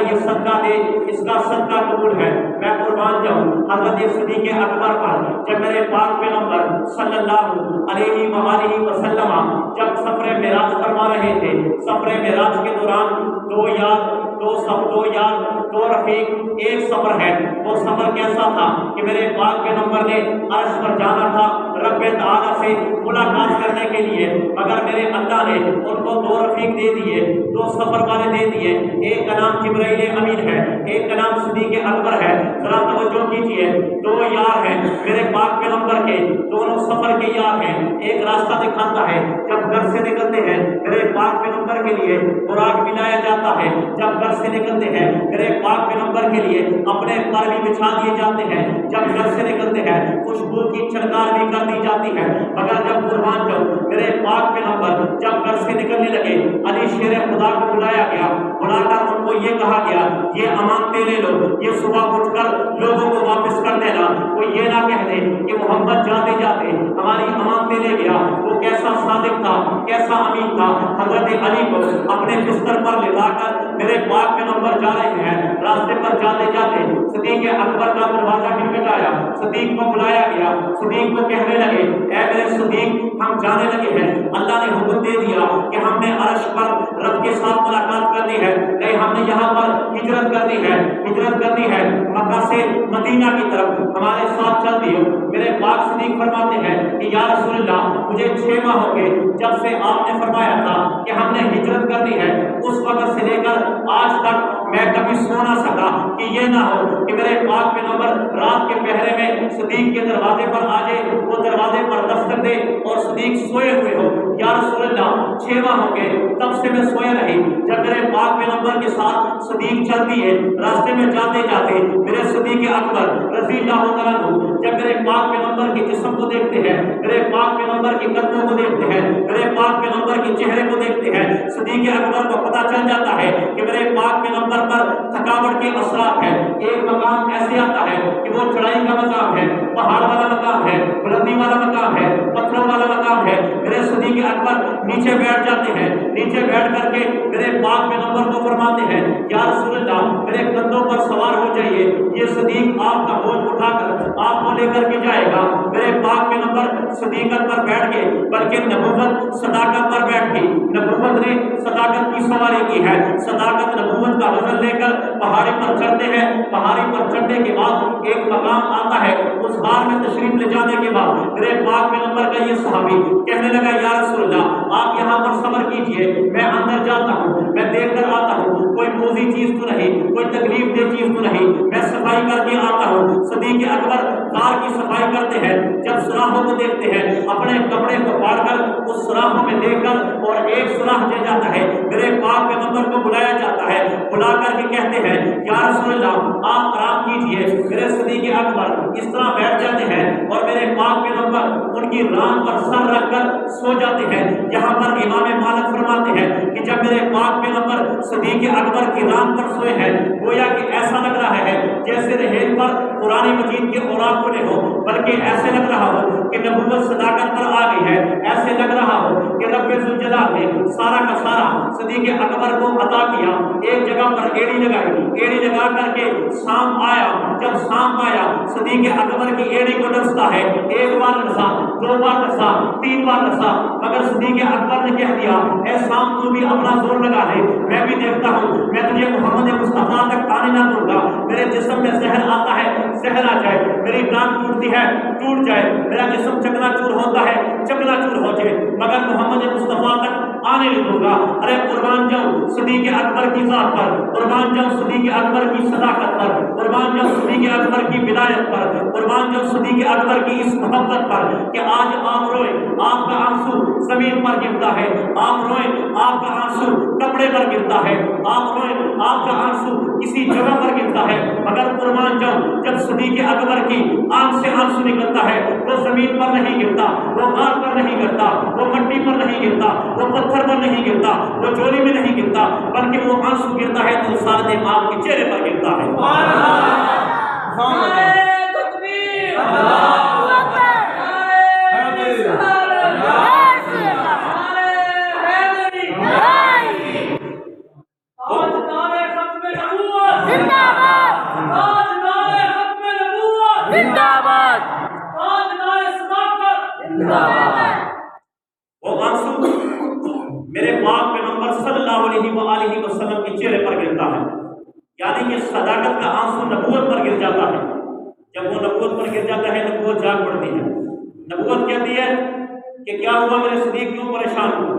یہ صدقہ دے، اس کا صدقہ قبول ہے، میں قربان جاؤں۔ حضرت صدیق اکبر پر جب میرے پاک پیغمبر صلی اللہ علیہ وآلہ وسلم جب سفر معراج فرما رہے تھے، سفر معراج کے دوران دو رفیق ایک سفر ہے۔ وہ سفر کیسا تھا کہ میرے پاک پیغمبر نے عرش پر جانا تھا رب تعالیٰ سے ملاقات کرنے کے لیے، مگر میرے اللہ نے ان کو دو رفیق دے دیے، دو سفر والے دے دیے۔ ایک کا نام جبرائیل امین ہے، ایک کا نام صدیق اکبر ہے۔ ذرا توجہ کیجیے، دو یار ہیں میرے پاک پیغمبر کے، دونوں سفر کے یار ہیں۔ ایک راستہ دکھاتا ہے، جب گھر سے نکلتے ہیں میرے پاک پیغمبر کے لیے خوراک ملایا جاتا ہے، جب گھر سے نکلتے ہیں میرے پاک پیغمبر کے لیے اپنے پر بھی بچھا دیے جاتے ہیں، جب گھر سے نکلتے ہیں خوشبو کی چھڑکار بھی کر دی جاتی ہے۔ مگر جب قربان جاؤ میرے پاک پیغمبر جب گھر سے نکلنے لگے، علی شیر خدا کو بلایا گیا، بلا کر ان کو یہ کہا گیا یہ امانتیں لے لو، یہ صبح اٹھ کر لوگوں کو واپس کر دینا، کوئی یہ نہ کہہ دے کہ محمد جاتے جاتے ہماری امانتیں لے گیا۔ وہ کیسا صادق تھا، کیسا امین تھا۔ حضرت علی کو اپنے بستر پر لٹا کر میرے پاک پیغمبر جا رہے ہیں، راستے پر جاتے جاتے صدیق اکبر کا دروازہ کھٹکھٹایا، صدیق کو بلایا گیا، صدیق کو کہنے لگے اے میرے صدیق ہم جانے لگے ہیں، اللہ نے حکم دے دیا کہ ہم نے عرش پر رب کے ساتھ ملاقات کرنی ہے، نہیں ہم نے یہاں پر ہجرت کرنی ہے، ہجرت کرنی ہے مکہ سے مدینہ کی طرف، ہمارے ساتھ چل دیو۔ میرے پاک صدیق فرماتے ہیں کہ یا رسول اللہ مجھے 6 ماہ ہو گئے جب سے آپ نے فرمایا تھا کہ ہم نے ہجرت کرنی ہے، اس وقت سے لے کر آج تک میں کبھی سو نہ سکا کہ یہ نہ ہو کہ میرے پاک پیغمبر رات کے پہرے میں صدیق کے دروازے پر آ جائے، وہ دروازے پر دستک دے اور صدیق سوئے ہوئے ہو۔ یا رسول اللہ 6 ماہ ہو گئے تب سے میں سویا رہی، جب میرے پاک پیغمبر کے ساتھ صدیق چلتی ہے، راستے میں جاتے جاتے میرے صدیق اکبر رضی اللہ تعالیٰ عنہ جب میرے پاک پیغمبر کے جسم کو دیکھتے ہیں، میرے پاک پیغمبر کے قدموں کو دیکھتے ہیں، میرے پاک پیغمبر کے چہرے کو دیکھتے ہیں، صدیق اکبر کو پتہ چل جاتا ہے کہ میرے پاک پیغمبر پر تھکاوٹ کے اثرات ہیں۔ ایک مقام ایسے آتا ہے کہ وہ چڑھائی کا مقام ہے، پہاڑ والا مقام ہے، بلندی والا مقام ہے، پتھروں والا مقام ہے۔ میرے صدیق اکبر نیچے بیٹھ جاتے ہیں، نیچے بیٹھ کر کے میرے پاک پیغمبر کو فرماتے ہیں یا رسول اللہ میرے کندھوں پر سوار ہو جائیے، یہ صدیق آپ کا بوجھ اٹھا کر آپ کو لے کر کے جائے گا۔ میرے پاک پیغمبر صدیقت پر بیٹھ کے بلکہ نبوت صداقت پر بیٹھ گئی، نبوت نے صداقت کی سواری کی ہے، صداقت نبوت کا وزن لے کر پہاڑی پر چڑھتے ہیں۔ پہاڑی پر چڑھنے کے بعد ایک مقام آتا ہے، اس غار میں تشریف لے جانے کے بعد میرے پاک پیغمبر کا یہ صحابی کہنے لگا یا رسول اللہ آپ یہاں پر صبر کیجئے، میں اندر جاتا ہوں، میں دیکھ کر آتا ہوں، کوئی موذی چیز تو نہیں، کوئی تکلیف دہ چیز تو نہیں، میں صفائی کر کے آتا ہوں۔ صدیق اکبر غار کی صفائی کرتے ہیں، جب سوراخوں کو دیکھتے ہیں اپنے کپڑے کو پاڑ کر اس سوراخوں میں دیکھ کر اور ایک سوراخ دے جاتا ہے، میرے پاک پیغمبر کو بلایا جاتا ہے، بلا کر کے کہتے ہیں یا رسول اللہ آپ آرام کیجئے۔ میرے صدیق اکبر اس طرح بیٹھ جاتے ہیں اور میرے پاک پیغمبر ان کی ران پر سر رکھ کر سو جاتے ہیں۔ یہاں پر امام مالک فرماتے ہیں کہ جب میرے پاک پیغمبر صدیق اکبر کی ران پر سوئے ہیں، گویا کہ ایسا لگ رہا ہے جیسے رحیل پر قرآن مجید کے اوراق کھلے ہو، بلکہ ایسے لگ رہا ہو کہ نبوت صداقت پر آ گئی ہے، ایسے لگ رہا ہو کہ رب ذوالجلال نے سارا کا سارا صدیق اکبر کو عطا کیا۔ ایک جگہ پر ایڑی لگائی، ایڑی لگا کر کے سانپ آیا، جب سانپ آیا صدیق اکبر کی ایڑی کو ڈستا ہے، ایک بار ڈسا، 2 بار ڈسا، 3 بار ڈسا، مگر صدیق اکبر نے کہہ دیا اے سانپ تو بھی اپنا زور لگا لے، میں بھی دیکھتا ہوں، میں تجھے محمد مصطفیٰ تک آنے نہ دوں گا۔ میرے جسم میں زہر آتا ہے، زہر آ جائے، میری ٹانگ ٹوٹتی ہے ٹوٹ جائے، میرا جسم چکنا چور ہوتا ہے چکنا چور ہو جائے، مگر محمد مصطفیٰ تک آنے نہیں دوں گا۔ ارے قربان جاؤں صدیق اکبر کی ذات پر، قربان جاؤں صدیق اکبر کی صداقت پر، قربان جاؤں صدیق اکبر کی ولایت پر، قربان جاؤں صدیق اکبر کی اس محبت پر کہ آج آپ روئے، آپ کا آنسو زمین پر گرتا ہے، آپ روئے، آپ کا آنسو کپڑے پر گرتا ہے، آپ روئے، آپ کا آنسو کسی جگہ پر گرتا ہے، مگر قربان جاؤں جب صدیق اکبر کی آنکھ سے آنسو نکلتا ہے وہ زمین پر نہیں گرتا، وہ غار پر نہیں گرتا، وہ مٹی پر نہیں گرتا، وہ پتھر پر نہیں گرتا، وہ جولی میں نہیں گرتا، بلکہ وہ آنسو گرتا ہے تو سارے آپ کے چہرے پر گرتا ہے۔ چہرے پر گرتا ہے، یعنی کہ صداقت کا آنسو نبوت پر گر جاتا ہے۔ جب وہ نبوت پر گر جاتا ہے نبوت جاگ پڑتی ہے، نبوت کہتی ہے کہ کیا ہوا میرے صدیق کیوں پریشان ہو؟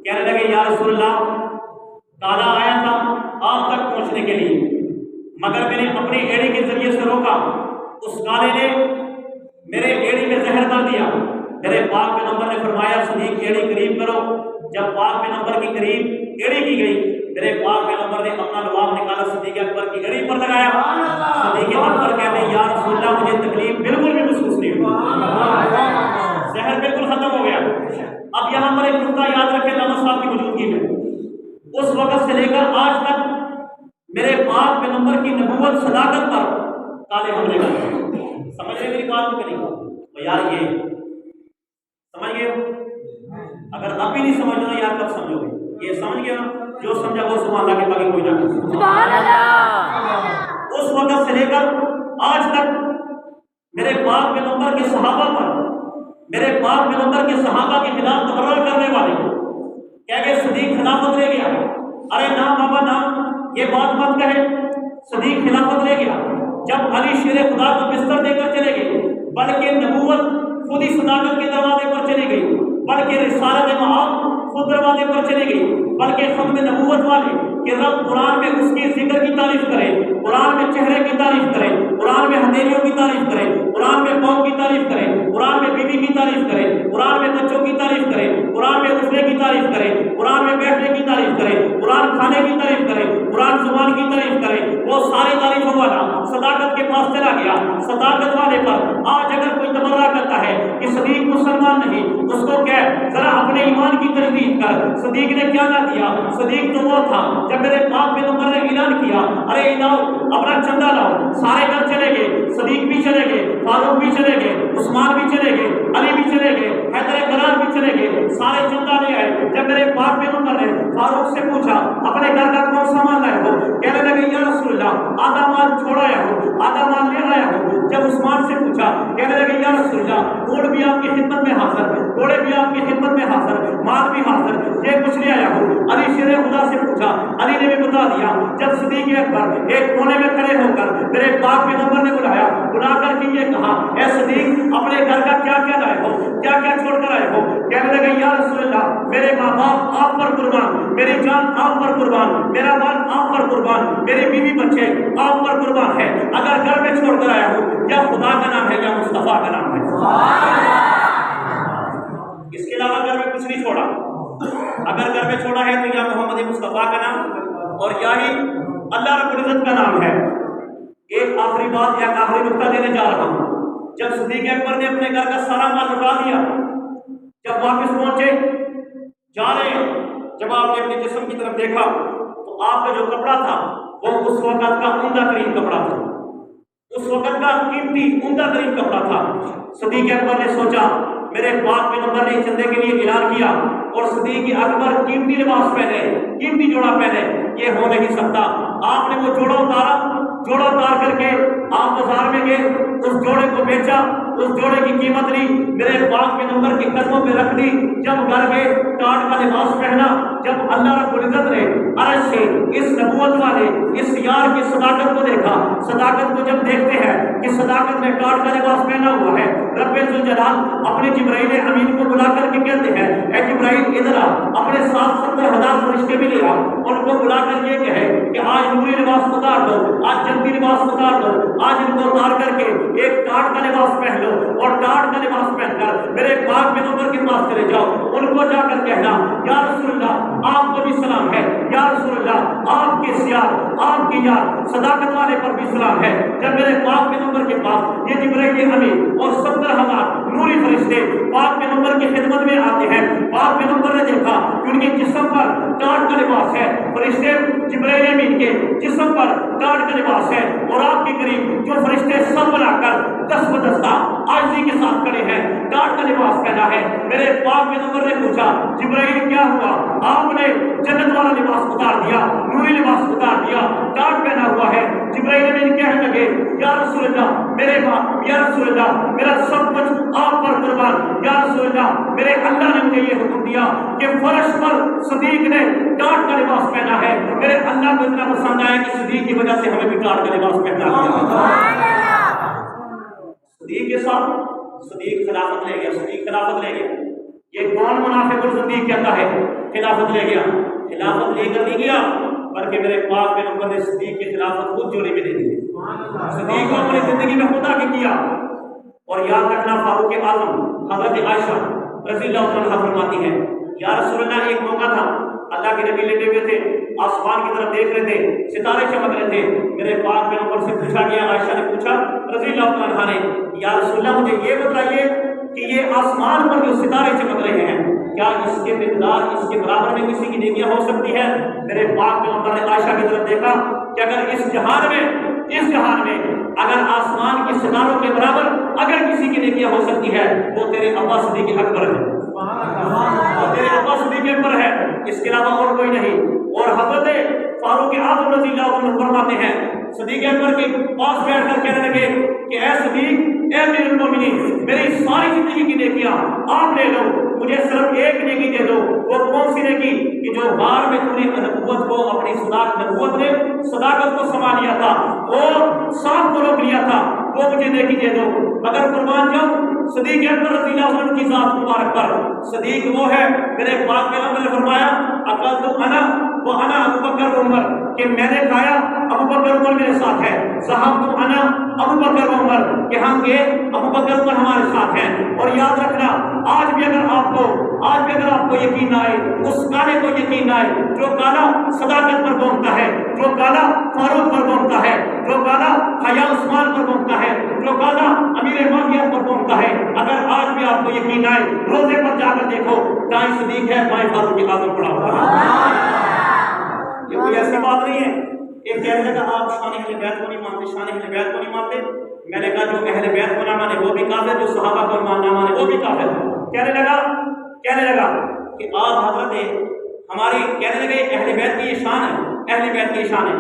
کہنے لگے یا رسول اللہ کالا آیا تھا آپ تک پہنچنے کے لیے، مگر میں نے اپنی ایڑی کے ذریعے سے روکا، اس کالے نے میرے ایڑی میں زہر ڈال دیا۔ میرے پاک پیغمبر نے فرمایا صدیق ایڑی قریب کرو۔ جب پاک پیغمبر کی قریب ایڑی کی گئی، میرے پاک پیغمبر نے اپنا لباس نکالا، صدیق اکبر کی ایڑی پر لگایا۔ صدیق اکبر کہتے ہیں یا رسول اللہ مجھے تکلیف بالکل بھی محسوس نہیں ہوئی، زہر بالکل ختم ہو گیا۔ اب یہاں پر ایک نقطہ یاد رکھیں علامہ صاحب کی موجودگی میں، اس وقت سے لے کر آج تک میرے پاک پیغمبر کی نبوت صداقت پر کالے حملے کرتے۔ سمجھ رہے میری بات کو کہ نہیں؟ تو یار یہ سمجھ گئے؟ اگر اب بھی نہیں سمجھنا یار کب سمجھو گے؟ یہ سمجھ گیا نا؟ جو سمجھا وہ سبحان اللہ کے باقی کوئی نہ سبحان اللہ۔ اس وقت سے لے کر آج تک میرے پاک پیغمبر کے صحابہ پر، میرے پاک پیغمبر کے صحابہ کے خلاف تبرر کرنے والے کہہ گئے صدیق خلافت لے گیا۔ ارے نہ بابا نہ، یہ بات مت کہے، صدیق خلافت لے گیا۔ جب علی شیر خدا کو بستر دے کر چلے گئے، بلکہ نبوت خود ہی صداقت کے دروازے پر چلی گئی، بلکہ رسالت معاد خود دروازے پر چلی گئی، بلکہ ختم نبوت والے کہ رب قرآن میں اس کی ذکر کی تعریف کرے، قرآن میں چہرے کی تعریف کرے، قرآن میں ہتھیلیوں کی تعریف کرے، قرآن میں پاؤں کی تعریف کرے، قرآن میں بیوی کی تعریف کرے، قرآن میں بچوں کی تعریف کرے، قرآن میں اٹھنے کی تعریف کرے، قرآن میں بیٹھنے کی تعریف کرے، قرآن کھانے کی تعریف کرے، قرآن زبان کی تعریف کرے، وہ ساری تعریفوں والا صداقت کے پاس چلا گیا۔ صداقت والے پر آج اگر کوئی تبرہ کرتا ہے کہ صدیق مسلمان نہیں، اس کو کہہ ذرا اپنے ایمان کی تجدید کر، صدیق نے کیا نہ دیا؟ صدیق تو وہ تھا جب میرے پاک پیغمبر نے اعلان کیا ارے لاؤ اپنا چندہ لاؤ، سارے گھر چلے گئے، صدیق بھی چلے گئے، فاروق بھی چلے گئے، عثمان بھی چلے گئے، علی بھی چلے گئے، حیدر کرار بھی چلے گئے، سارے چندہ لے آئے۔ جب میرے پاک پیغمبر نے فاروق سے پوچھا اپنے گھر کا کون سا مال لائے ہو؟ کہنے لگے یا رسول اللہ آدھا مال چھوڑایا ہو، آدھا مال لے آیا ہو۔ جب عثمان سے پوچھا کہنے لگے یا رسول اللہ اونٹ بھی آپ کی خدمت میں حاضر، گھوڑے بھی آپ کی خدمت میں حاضر، مال بھی حاضر، یہ کچھ لے آیا ہو۔ علی شیر خدا سے پوچھا، علی نے بھی بتا دیا۔ جب صدیق اکبر ایک کونے میں کھڑے ہو کر میرے پاک پیغمبر نے بلایا، بلا کر کے یہ کہا اے صدیق اپنے گھر کا کیا کیا لائے ہو، کیا کیا چھوڑ کر آئے ہو؟ کہنے لگے یا رسول اللہ میرے ماں باپ آپ پر قربان، میری جان آپ پر قربان، میرا مال آپ پر قربان، میری بیوی بچے آپ پر قربان ہے۔ اگر گھر میں چھوڑ کر آیا ہو یا خدا کا نام ہے یا مصطفیٰ کا نام ہے، اس کے علاوہ گھر میں کچھ نہیں چھوڑا۔ اگر گھر میں چھوڑا ہے تو یا محمد مصطفیٰ کا نام اور یا ہی اللہ رب العزت کا نام ہے۔ ایک آخری بات یا آخری نقطہ دینے جا رہا ہوں۔ جب صدیق اکبر نے اپنے گھر کا سارا مال لٹا دیا، جب واپس پہنچے جا رہے ہیں، جب آپ نے اپنے جسم کی طرف دیکھا تو آپ کا جو کپڑا تھا وہ اس وقت کا عمدہ ترین کپڑا تھا، اس وقت کا قیمتی عمدہ ترین کپڑا تھا۔ صدیق اکبر نے سوچا میرے پاک پیغمبر نے چندے کے لیے اعلان کیا اور صدیق اکبر قیمتی لباس پہنے، قیمتی جوڑا پہنے، یہ ہو نہیں سکتا۔ آپ نے وہ جوڑا اتارا، جوڑا اتار کر کے آپ بازار میں گئے، اس جوڑے کو بیچا، اس جوڑے کی قیمت لی، میرے پاک پیغمبر کے قدموں پہ رکھ دی۔ جب گھر گئے ٹاٹ کا لباس پہنا، جب اللہ رب العزت نے عرش سے اس نبوت والے اس یار کی صداقت کو دیکھا، صداقت کو جب دیکھتے ہیں کہ صداقت نے ٹاٹ کا لباس پہنا ہوا ہے، رب ذوالجلال اپنے جبرائیل امین کو بلا کر کے کہتے ہیں اے جبرائیل ادھر آ، اپنے 70,000 فرشتے بھی لے آ، ان کو بلا کر یہ کہے کہ آج نوری لباس اتار دو، آج جنتی لباس اتار دو، آج ان کو اتار کر کے ایک ٹاٹ کا لباس پہن لو اور ٹاٹ کا لباس پہن کر میرے پاک پیغمبر کے پاس چلے جاؤ، ان کو جا کر کہنا یا رسول اللہ آپ کو بھی سلام ہے، یا رسول اللہ آپ کے سیار، آپ کی یار صداقت والے پر بھی سلام ہے۔ جب میرے پاک پیغمبر کے پاس یہ جبرائیل امین اور 70,000 نوری فرشتے پاک پیغمبر کی خدمت میں آتے ہیں، پاک پیغمبر نے دیکھا کہ ان کے جسم پر ٹاٹ کا لباس ہے، فرشتے جبرائیل امین کے جسم پر ٹاٹ کا لباس ہے اور آپ کے قریب جو فرشتے سب بنا کر دست بدستہ عاجزی کے ساتھ کھڑے ہیں، ٹاٹ کا لباس پہنا ہے۔ میرے پاک پیغمبر نے پوچھا جبرائیل کیا ہوا؟ آپ نے جنت والا لباس اتار دیا، نوری لباس اتار دیا، ٹاٹ پہنا ہوا ہے۔ جبرائیل امین کہنے لگے یا رسول اللہ میرے باپ، یا رسول اللہ میرا سب کچھ آپ پر قربان، یا رسول اللہ میرے اللہ نے مجھے یہ حکم دیا کہ فرش پر صدیق نے ٹاٹ کا لباس پہنا ہے، میرے اللہ کو اتنا پسند آیا کہ صدیق کی وجہ سے ہمیں بھی ٹاٹ کا لباس پہنا ہے۔ صدیق کے ساتھ صدیق خلافت لے گیا، صدیق خلافت لے گیا۔ یہ کون منافق اور صدیق کہتا ہے خلافت لے گیا؟ خلافت لے کر نہیں گیا بلکہ میرے پاک پیغمبر نے صدیق کی خلافت خود جوڑی میں دے دی۔ صدیق کو اپنی زندگی میں خدا کی کیا۔ اور یاد رکھنا فاروق اعظم حضرت عائشہ رضی اللہ عنہا فرماتی ہے یا رسول اللہ ایک موقع تھا اللہ کے نبی لیٹے ہوئے تھے، آسمان کی طرف دیکھ رہے تھے، ستارے چمک رہے تھے، میرے پاک پیغمبر سے پوچھا گیا، عائشہ نے پوچھا رضی اللہ عنہا نے یا رسول اللہ مجھے یہ بتائیے کہ یہ آسمان پر جو ستارے چمک رہے ہیں کیا اس کے مقدار اس کے برابر میں کسی کی نیکیاں ہو سکتی ہے؟ میرے پاک پیغمبر نے عائشہ کی طرف دیکھا کہ اگر اس جہان میں اگر آسمان کے ستاروں کے برابر اگر کسی کی نیکیاں ہو سکتی ہے وہ تیرے ابا صدیق اکبر ہے، وہ تیرے ابا صدیق اکبر ہے، اس کے علاوہ اور کوئی نہیں۔ اور حضرت فاروق اعظم رضی اللہ عنہ فرماتے ہیں صدیق اکبر کے پاس بیٹھ کر کہنے لگے کہ اے صدیق، اے امیر المومنین، میری ساری زندگی کی نیکیاں آپ لے لو، مجھے صرف ایک نیکی دے دو۔ وہ کون سی نیکی؟ کہ جو بار میں تو نے نبوت کو اپنی نبوت نے صداقت کو سنبھال لیا تھا اور سانپ کو روک لیا تھا، وہ مجھے نیکی دے دو۔ مگر قربان جاؤں صدیق اکبر رضی اللہ عنہ کی ذات مبارک پر، صدیق وہ ہے میرے پاک پیغمبر نے فرمایا اکلت انا وانا ابو بکر عمر، کہ میں نے کھایا ابو بکر عمر میرے ساتھ ہے، ذهبت انا ابو بکر عمر، کہ ہم گئے ابو بکر عمر ہمارے ساتھ ہیں۔ اور یاد رکھنا آج بھی اگر آپ کو یقین نہ آئے، اس کالے کو یقین نہ آئے جو کالا صداقت پر بونتا ہے، جو کالا فاروق پر بونتا ہے، جو کالا حیا عثمان پر بونتا ہے، جو کالا امیر معاویہ پر بونتا ہے، اگر آج بھی آپ کو یقین آئے روزے پر جا کر دیکھو دائیں صدیق ہے بائیں فاروق اعظم پڑا ہوا ہے۔ یہ کوئی ایسی بات نہیں ہے ایک کہنے لگا آپ شان اہل بیت کو نہیں مانتے، شان اہل بیت کو نہیں مانتے۔ میں نے کہا جو اہل بیت کو نہ مانے وہ بھی کافر، جو صحابہ کو نہ مانے وہ بھی کافر۔ کہنے لگا کہ آپ حضرت ہماری کہنے لگے اہل بیت کی یہ شان ہے، اہل بیت کی شان ہے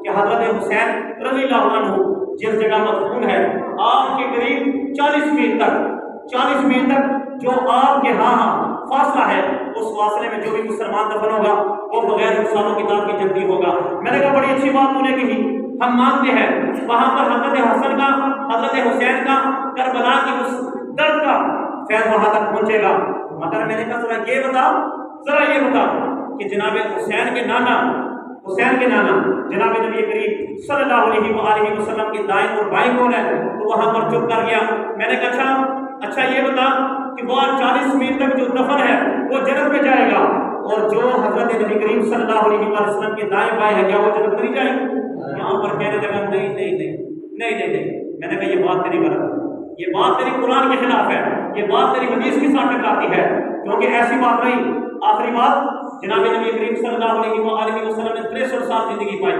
کہ حضرت حسین رضی اللہ عنہ جس جگہ مدفون ہے آپ کے قریب 40 میل تک جو آپ کے ہاں فاصلہ ہے، اس فاصلے میں جو بھی مسلمان دفن ہوگا وہ بغیر حساب و کتاب کے جنتی ہوگا۔ میں نے کہا بڑی اچھی بات تو نے کہی، ہم مانتے ہیں وہاں پر حضرت حسن کا حضرت حسین کا کربلا کی اس درد کا فیض وہاں تک پہنچے گا، مگر میں نے کہا ذرا یہ بتا کہ جناب حسین کے نانا جناب نبی کریم صلی اللہ علیہ وآلہ وسلم کے دائیں اور بائیں کون ہے؟ تو وہاں پر چپ کر گیا۔ میں نے کہا اچھا یہ بتا کہ وہ 40 میل تک جو دفن ہے وہ جنت میں جائے گا، اور جو حضرت نبی کریم صلی اللہ علیہ وسلم کے دائیں بائیں ہے کیا وہ جنت نہیں جائیں گے؟ یہاں پر کہنے لگا نہیں۔ میں نے کہا یہ بات تیری غلط ہے، یہ بات تیری قرآن کے خلاف ہے، یہ بات تیری حدیث کے ساتھ ٹکراتی ہے، کیونکہ ایسی بات نہیں۔ آخری بات جناب نبی کریم صلی اللہ علیہ وسلم نے 63 سال زندگی پائی۔